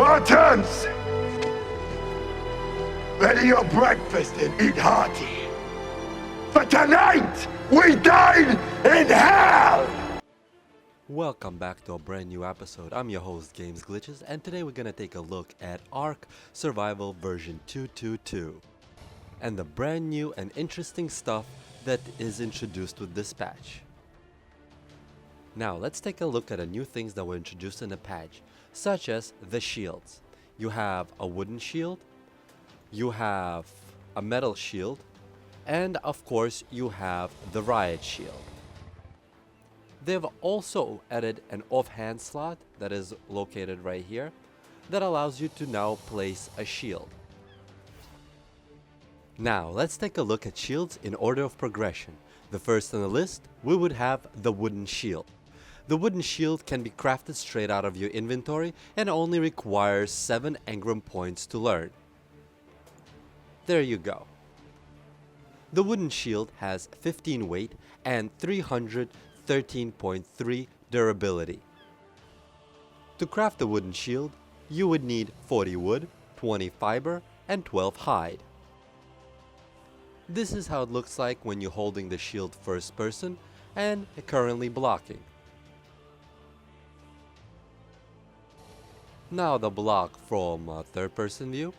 Spartans! Ready your breakfast and eat hearty. For tonight, we dine in hell! Welcome back to a brand new episode. I'm your host, Games Glitches, and today we're gonna take a look at ARK Survival version 222 and the brand new and interesting stuff that is introduced with this patch. Now let's take a look at the new things that were introduced in the patch, such as the shields. You have a wooden shield, you have a metal shield, and of course you have the Riot Shield. They've also added an offhand slot that is located right here that allows you to now place a shield. Now let's take a look at shields in order of progression. The first on the list, we would have the wooden shield. The wooden shield can be crafted straight out of your inventory and only requires 7 engram points to learn. There you go. The wooden shield has 15 weight and 313.3 durability. To craft the wooden shield, you would need 40 wood, 20 fiber, and 12 hide. This is how it looks like when you're holding the shield first person and currently blocking. Now the block from third person view.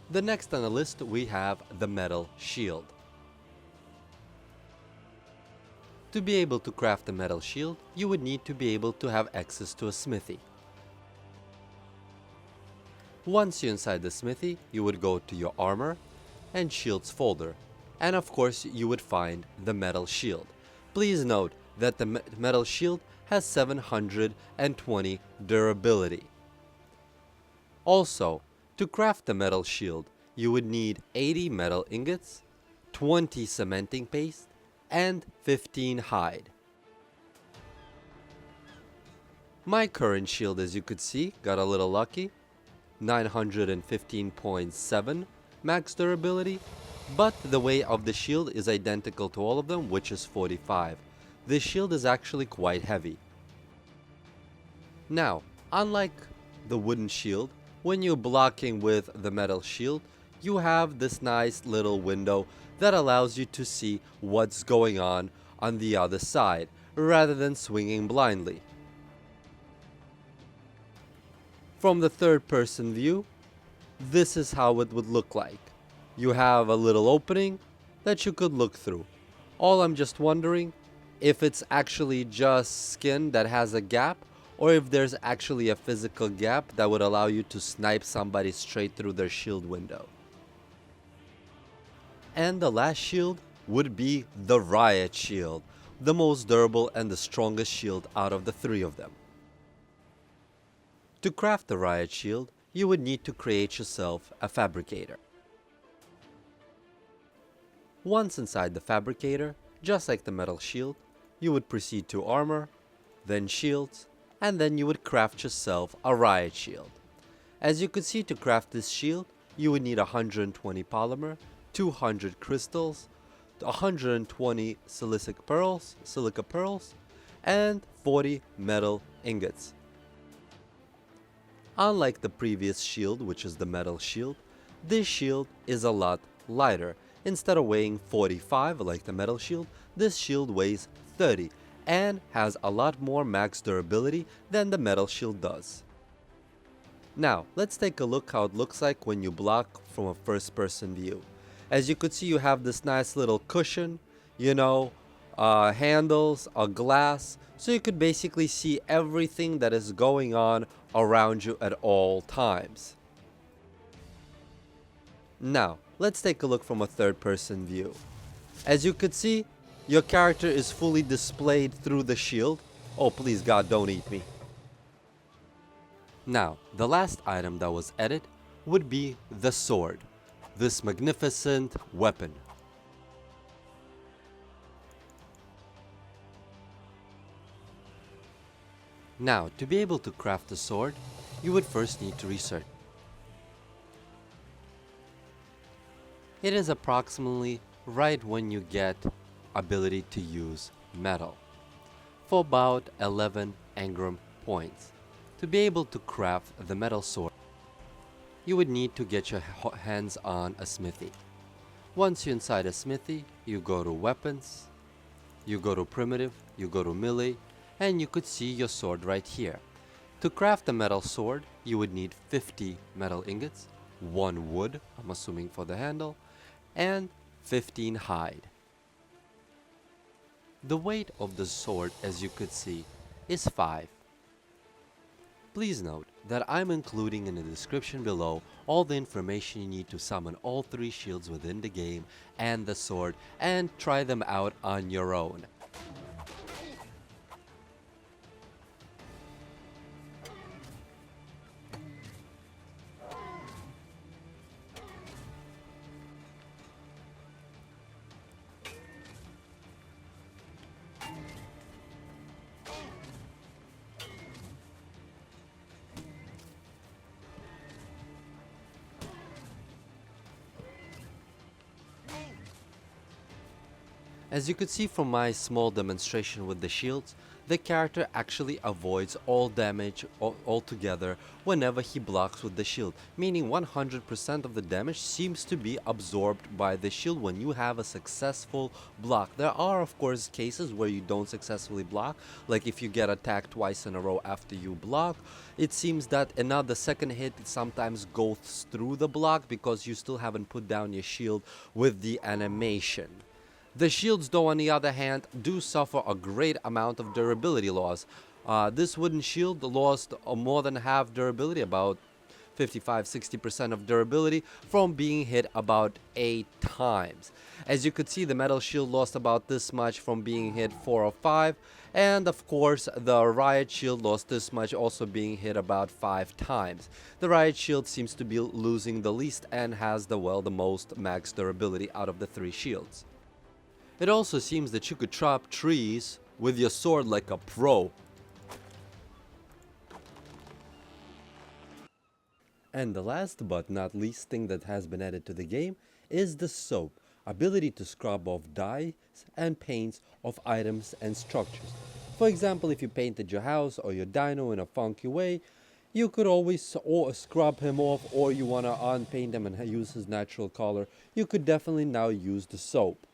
The next on the list we have the metal shield. To be able to craft a metal shield, you would need to be able to have access to a smithy. Once you're inside the smithy, you would go to your armor and shields folder, and of course you would find the metal shield. Please note that the metal shield has 720 durability. Also, to craft the metal shield, you would need 80 metal ingots, 20 cementing paste, and 15 hide. My current shield, as you could see, got a little lucky. 915.7 max durability, but the weight of the shield is identical to all of them, which is 45. This shield is actually quite heavy. Now, unlike the wooden shield, when you're blocking with the metal shield, you have this nice little window that allows you to see what's going on the other side, rather than swinging blindly. From the third person view, this is how it would look like. You have a little opening that you could look through. All I'm just wondering if it's actually just skin that has a gap, or if there's actually a physical gap that would allow you to snipe somebody straight through their shield window. And the last shield would be the Riot Shield, the most durable and the strongest shield out of the 3 of them. To craft the Riot Shield, you would need to create yourself a fabricator. Once inside the fabricator, just like the metal shield, you would proceed to armor, then shields, and then you would craft yourself a Riot Shield. As you could see, to craft this shield, you would need 120 polymer, 200 crystals, 120 silica pearls, and 40 metal ingots. Unlike the previous shield, which is the metal shield, this shield is a lot lighter. Instead of weighing 45 like the metal shield, this shield weighs 30 and has a lot more max durability than the metal shield does. Now, let's take a look how it looks like when you block from a first person view. As you could see, you have this nice little cushion, handles, a glass, so you could basically see everything that is going on around you at all times. Now, let's take a look from a third person view. As you could see, your character is fully displayed through the shield. Oh, please God, don't eat me. Now, the last item that was added would be the sword, this magnificent weapon. Now, to be able to craft the sword, you would first need to research. It is approximately right when you get ability to use metal, for about 11 engram points. To be able to craft the metal sword, you would need to get your hands on a smithy. Once you're inside a smithy, you go to weapons, you go to primitive, you go to melee, and you could see your sword right here. To craft a metal sword, you would need 50 metal ingots, 1 wood, I'm assuming for the handle, and 15 hide. The weight of the sword, as you could see, is 5. Please note that I'm including in the description below all the information you need to summon all 3 shields within the game and the sword, and try them out on your own. As you could see from my small demonstration with the shields, the character actually avoids all damage altogether whenever he blocks with the shield, meaning 100% of the damage seems to be absorbed by the shield when you have a successful block. There are of course cases where you don't successfully block, like if you get attacked twice in a row after you block, it seems that another second hit sometimes goes through the block because you still haven't put down your shield with the animation. The shields though, on the other hand, do suffer a great amount of durability loss. This wooden shield lost more than half durability, about 55-60% of durability, from being hit about 8 times. As you could see, the metal shield lost about this much from being hit 4 or 5, and of course the Riot Shield lost this much, also being hit about 5 times. The Riot Shield seems to be losing the least and has the most max durability out of the 3 shields. It also seems that you could chop trees with your sword like a pro. And the last but not least thing that has been added to the game is the soap, ability to scrub off dyes and paints of items and structures. For example, if you painted your house or your dino in a funky way, you could always scrub him off, or you want to unpaint him and use his natural color, you could definitely now use the soap.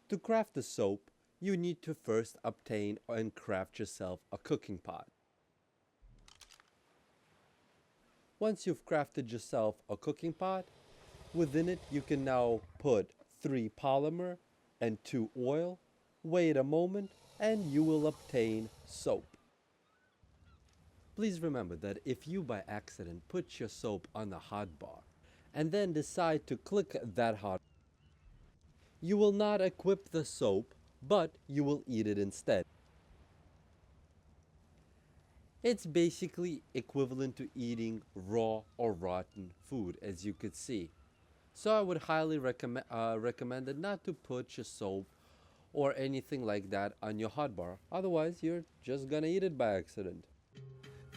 To craft the soap, you need to first obtain and craft yourself a cooking pot. Once you've crafted yourself a cooking pot, within it you can now put 3 polymer and 2 oil, wait a moment, and you will obtain soap. Please remember that if you by accident put your soap on the hotbar and then decide to click that hot, you will not equip the soap, but you will eat it instead. It's basically equivalent to eating raw or rotten food, as you could see. So I would highly recommend it not to put your soap or anything like that on your hotbar, otherwise you're just gonna eat it by accident.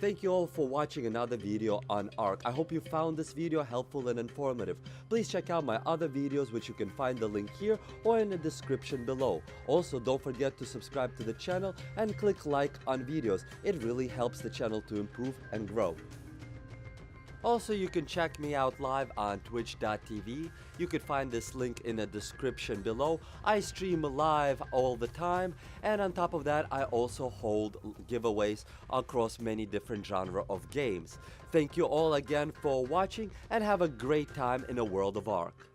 Thank you all for watching another video on ARK. I hope you found this video helpful and informative. Please check out my other videos, which you can find the link here or in the description below. Also, don't forget to subscribe to the channel and click like on videos. It really helps the channel to improve and grow. Also, you can check me out live on twitch.tv. You can find this link in the description below. I stream live all the time, and on top of that, I also hold giveaways across many different genres of games. Thank you all again for watching, and have a great time in the world of ARK.